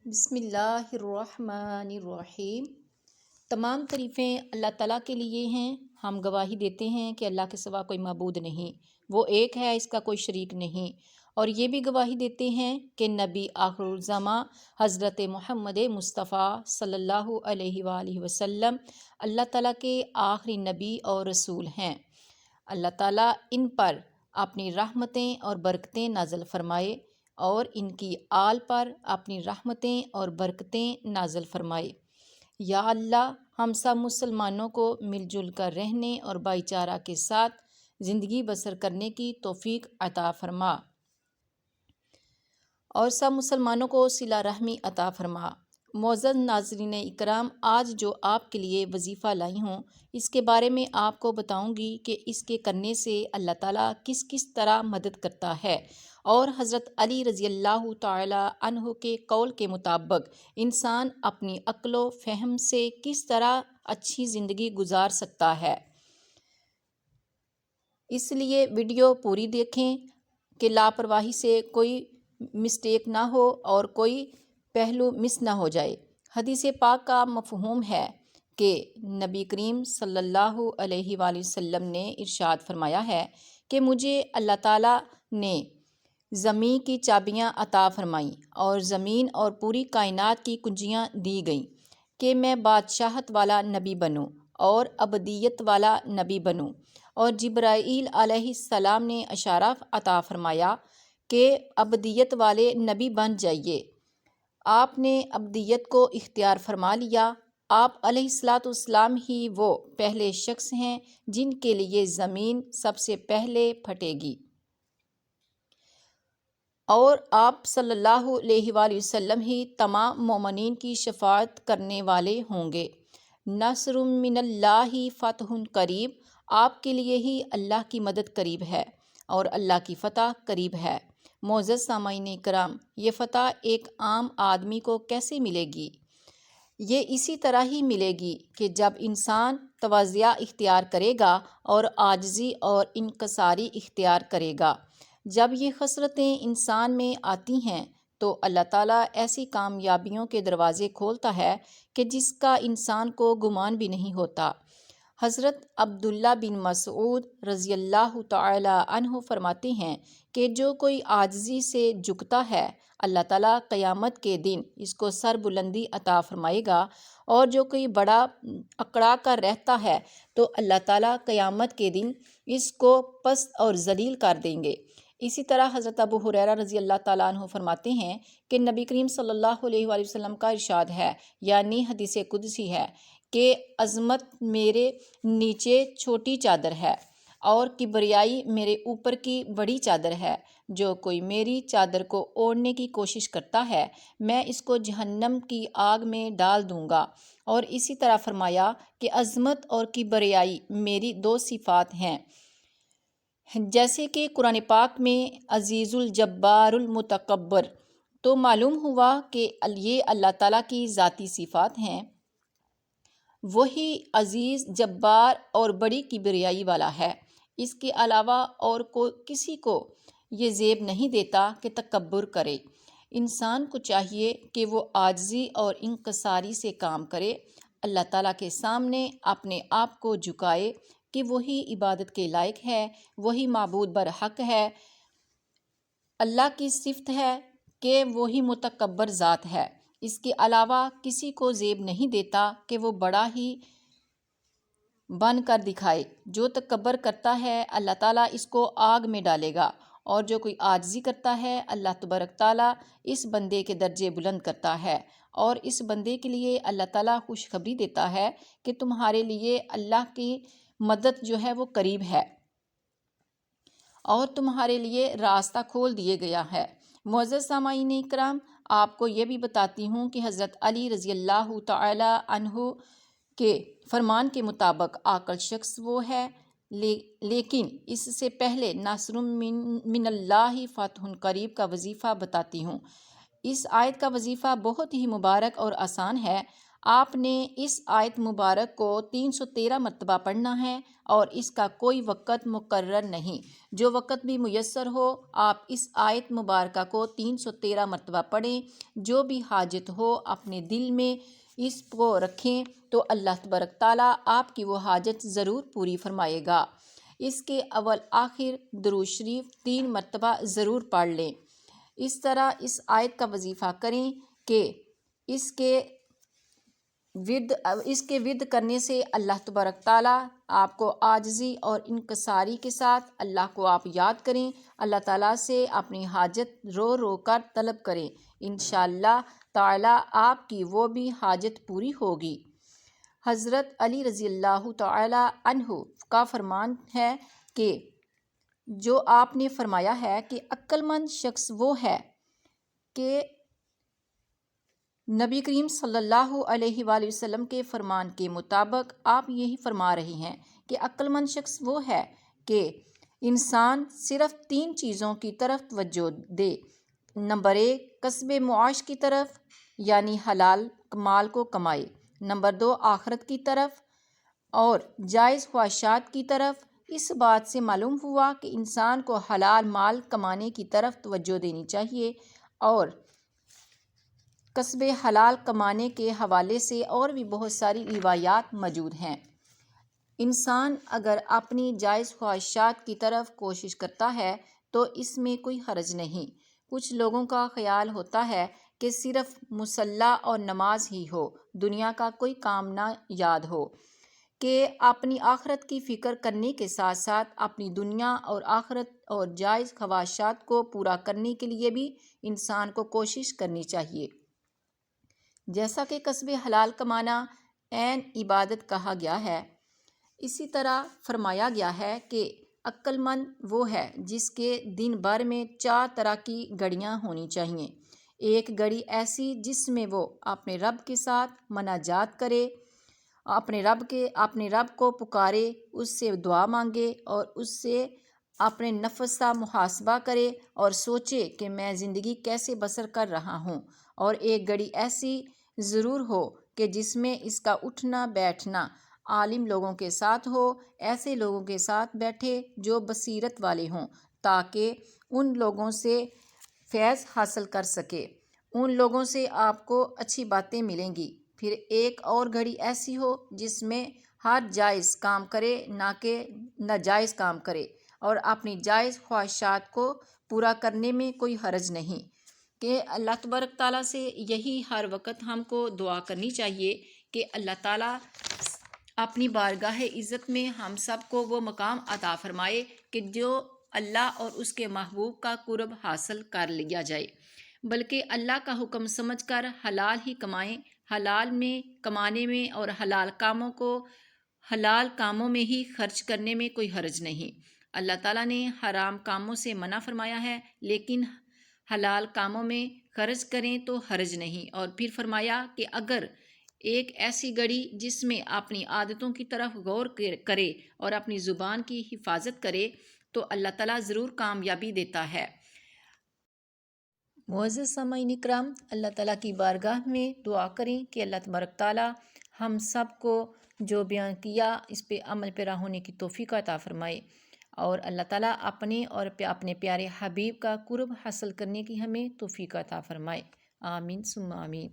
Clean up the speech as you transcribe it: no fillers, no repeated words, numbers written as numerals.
بسم اللہ الرحمن الرحیم۔ تمام تعریفیں اللہ تعالیٰ کے لیے ہیں۔ ہم گواہی دیتے ہیں کہ اللہ کے سوا کوئی معبود نہیں، وہ ایک ہے، اس کا کوئی شریک نہیں۔ اور یہ بھی گواہی دیتے ہیں کہ نبی آخر الزماں حضرت محمد مصطفیٰ صلی اللہ علیہ وآلہ وسلم اللہ تعالیٰ کے آخری نبی اور رسول ہیں۔ اللہ تعالیٰ ان پر اپنی رحمتیں اور برکتیں نازل فرمائے اور ان کی آل پر اپنی رحمتیں اور برکتیں نازل فرمائے۔ یا اللہ، ہم سب مسلمانوں کو مل جل کر رہنے اور بھائی چارہ کے ساتھ زندگی بسر کرنے کی توفیق عطا فرما، اور سب مسلمانوں کو صلہ رحمی عطا فرما۔ معزز ناظرین اکرام، آج جو آپ کے لیے وظیفہ لائی ہوں، اس کے بارے میں آپ کو بتاؤں گی کہ اس کے کرنے سے اللہ تعالیٰ کس کس طرح مدد کرتا ہے، اور حضرت علی رضی اللہ تعالی عنہ کے قول کے مطابق انسان اپنی عقل و فہم سے کس طرح اچھی زندگی گزار سکتا ہے۔ اس لیے ویڈیو پوری دیکھیں کہ لاپرواہی سے کوئی مسٹیک نہ ہو اور کوئی پہلو مس نہ ہو جائے۔ حدیث پاک کا مفہوم ہے کہ نبی کریم صلی اللہ علیہ وآلہ وسلم نے ارشاد فرمایا ہے کہ مجھے اللہ تعالیٰ نے زمین کی چابیاں عطا فرمائیں اور زمین اور پوری کائنات کی کنجیاں دی گئیں کہ میں بادشاہت والا نبی بنوں اور ابدیت والا نبی بنوں، اور جبرائیل علیہ السلام نے اشارہ عطا فرمایا کہ ابدیت والے نبی بن جائیے۔ آپ نے ابدیت کو اختیار فرما لیا۔ آپ علیہ السلام ہی وہ پہلے شخص ہیں جن کے لیے زمین سب سے پہلے پھٹے گی، اور آپ صلی اللہ علیہ وآلہ وسلم ہی تمام مومنین کی شفاعت کرنے والے ہوں گے۔ نصر من اللہ فتح قریب، آپ کے لیے ہی اللہ کی مدد قریب ہے اور اللہ کی فتح قریب ہے۔ معزز سامعین کرام، یہ فتح ایک عام آدمی کو کیسے ملے گی؟ یہ اسی طرح ہی ملے گی کہ جب انسان تواضع اختیار کرے گا اور عاجزی اور انکساری اختیار کرے گا۔ جب یہ خصلتیں انسان میں آتی ہیں تو اللہ تعالیٰ ایسی کامیابیوں کے دروازے کھولتا ہے کہ جس کا انسان کو گمان بھی نہیں ہوتا۔ حضرت عبداللہ بن مسعود رضی اللہ تعالی عنہ فرماتے ہیں کہ جو کوئی عاجزی سے جھکتا ہے، اللہ تعالیٰ قیامت کے دن اس کو سر بلندی عطا فرمائے گا، اور جو کوئی بڑا اکڑا کر رہتا ہے تو اللہ تعالیٰ قیامت کے دن اس کو پست اور ذلیل کر دیں گے۔ اسی طرح حضرت ابو ہریرہ رضی اللہ تعالیٰ عنہ فرماتے ہیں کہ نبی کریم صلی اللہ علیہ وآلہ وسلم کا ارشاد ہے، یعنی حدیث قدسی ہے، کہ عظمت میرے نیچے چھوٹی چادر ہے اور کبریائی میرے اوپر کی بڑی چادر ہے۔ جو کوئی میری چادر کو اوڑھنے کی کوشش کرتا ہے، میں اس کو جہنم کی آگ میں ڈال دوں گا۔ اور اسی طرح فرمایا کہ عظمت اور کبریائی میری دو صفات ہیں، جیسے کہ قرآن پاک میں عزیز الجبار المتکبر، تو معلوم ہوا کہ یہ اللہ تعالیٰ کی ذاتی صفات ہیں۔ وہی عزیز، جبار اور بڑی کبریائی والا ہے۔ اس کے علاوہ اور کسی کو یہ زیب نہیں دیتا کہ تکبر کرے۔ انسان کو چاہیے کہ وہ عاجزی اور انکساری سے کام کرے، اللہ تعالیٰ کے سامنے اپنے آپ کو جھکائے کہ وہی عبادت کے لائق ہے، وہی معبود برحق ہے۔ اللہ کی صفت ہے کہ وہی متکبر ذات ہے۔ اس کے علاوہ کسی کو زیب نہیں دیتا کہ وہ بڑا ہی بن کر دکھائے۔ جو تکبر کرتا ہے اللہ تعالیٰ اس کو آگ میں ڈالے گا، اور جو کوئی عاجزی کرتا ہے اللہ تبارک تعالیٰ اس بندے کے درجے بلند کرتا ہے، اور اس بندے کے لیے اللہ تعالیٰ خوشخبری دیتا ہے کہ تمہارے لیے اللہ کی مدد جو ہے وہ قریب ہے اور تمہارے لیے راستہ کھول دیا گیا ہے۔ معزز سامعین اکرام، آپ کو یہ بھی بتاتی ہوں کہ حضرت علی رضی اللہ تعالی عنہ کے فرمان کے مطابق عاقل شخص وہ ہے، لیکن اس سے پہلے نصر من اللہ فتح قریب کا وظیفہ بتاتی ہوں۔ اس آیت کا وظیفہ بہت ہی مبارک اور آسان ہے۔ آپ نے اس آیت مبارک کو 313 مرتبہ پڑھنا ہے اور اس کا کوئی وقت مقرر نہیں، جو وقت بھی میسر ہو آپ اس آیت مبارکہ کو 313 مرتبہ پڑھیں۔ جو بھی حاجت ہو اپنے دل میں اس کو رکھیں تو اللہ تبارک تعالیٰ آپ کی وہ حاجت ضرور پوری فرمائے گا۔ اس کے اول آخر درود شریف 3 مرتبہ ضرور پڑھ لیں۔ اس طرح اس آیت کا وظیفہ کریں کہ اس کے ورد کرنے سے اللہ تبارک تعالیٰ آپ کو عاجزی اور انکساری کے ساتھ اللہ کو آپ یاد کریں، اللہ تعالیٰ سے اپنی حاجت رو رو کر طلب کریں، انشاءاللہ تعالیٰ آپ کی وہ بھی حاجت پوری ہوگی۔ حضرت علی رضی اللہ تعالیٰ عنہ کا فرمان ہے کہ جو آپ نے فرمایا ہے کہ عقل مند شخص وہ ہے کہ نبی کریم صلی اللہ علیہ وآلہ وسلم کے فرمان کے مطابق آپ یہی فرما رہے ہیں کہ عقل مند شخص وہ ہے کہ انسان صرف 3 چیزوں کی طرف توجہ دے۔ نمبر 1 کسب معاش کی طرف یعنی حلال مال کو کمائے، نمبر 2 آخرت کی طرف اور جائز خواہشات کی طرف۔ اس بات سے معلوم ہوا کہ انسان کو حلال مال کمانے کی طرف توجہ دینی چاہیے، اور کسب حلال کمانے کے حوالے سے اور بھی بہت ساری روایات موجود ہیں۔ انسان اگر اپنی جائز خواہشات کی طرف کوشش کرتا ہے تو اس میں کوئی حرج نہیں۔ کچھ لوگوں کا خیال ہوتا ہے کہ صرف مصلی اور نماز ہی ہو، دنیا کا کوئی کام نہ یاد ہو، کہ اپنی آخرت کی فکر کرنے کے ساتھ ساتھ اپنی دنیا اور آخرت اور جائز خواہشات کو پورا کرنے کے لیے بھی انسان کو کوشش کرنی چاہیے۔ جیسا کہ کسب حلال کمانا عین عبادت کہا گیا ہے، اسی طرح فرمایا گیا ہے کہ عقل مند وہ ہے جس کے دن بھر میں 4 طرح کی گھڑیاں ہونی چاہیے۔ ایک گھڑی ایسی جس میں وہ اپنے رب کے ساتھ مناجات کرے، اپنے رب کو پکارے، اس سے دعا مانگے اور اس سے اپنے نفس کا محاسبہ کرے اور سوچے کہ میں زندگی کیسے بسر کر رہا ہوں۔ اور ایک گھڑی ایسی ضرور ہو کہ جس میں اس کا اٹھنا بیٹھنا عالم لوگوں کے ساتھ ہو، ایسے لوگوں کے ساتھ بیٹھے جو بصیرت والے ہوں، تاکہ ان لوگوں سے فیض حاصل کر سکے، ان لوگوں سے آپ کو اچھی باتیں ملیں گی۔ پھر ایک اور گھڑی ایسی ہو جس میں ہر جائز کام کرے نہ کہ ناجائز کام کرے، اور اپنی جائز خواہشات کو پورا کرنے میں کوئی حرج نہیں، کہ اللہ تبارک تعالیٰ سے یہی ہر وقت ہم کو دعا کرنی چاہیے کہ اللہ تعالیٰ اپنی بارگاہ عزت میں ہم سب کو وہ مقام عطا فرمائے کہ جو اللہ اور اس کے محبوب کا قرب حاصل کر لیا جائے، بلکہ اللہ کا حکم سمجھ کر حلال ہی کمائیں، حلال میں کمانے میں اور حلال کاموں میں ہی خرچ کرنے میں کوئی حرج نہیں۔ اللہ تعالیٰ نے حرام کاموں سے منع فرمایا ہے، لیکن حلال کاموں میں خرچ کریں تو حرج نہیں۔ اور پھر فرمایا کہ اگر ایک ایسی گھڑی جس میں اپنی عادتوں کی طرف غور کرے اور اپنی زبان کی حفاظت کرے تو اللہ تعالیٰ ضرور کامیابی دیتا ہے۔ معزز سامعین اکرام، اللہ تعالیٰ کی بارگاہ میں دعا کریں کہ اللہ تبارک تعالیٰ ہم سب کو جو بیان کیا اس پہ عمل پیرا ہونے کی توفیق عطا فرمائے، اور اللہ تعالیٰ اپنے اور اپنے پیارے حبیب کا قرب حاصل کرنے کی ہمیں توفیق عطا فرمائے۔ آمین ثم آمین۔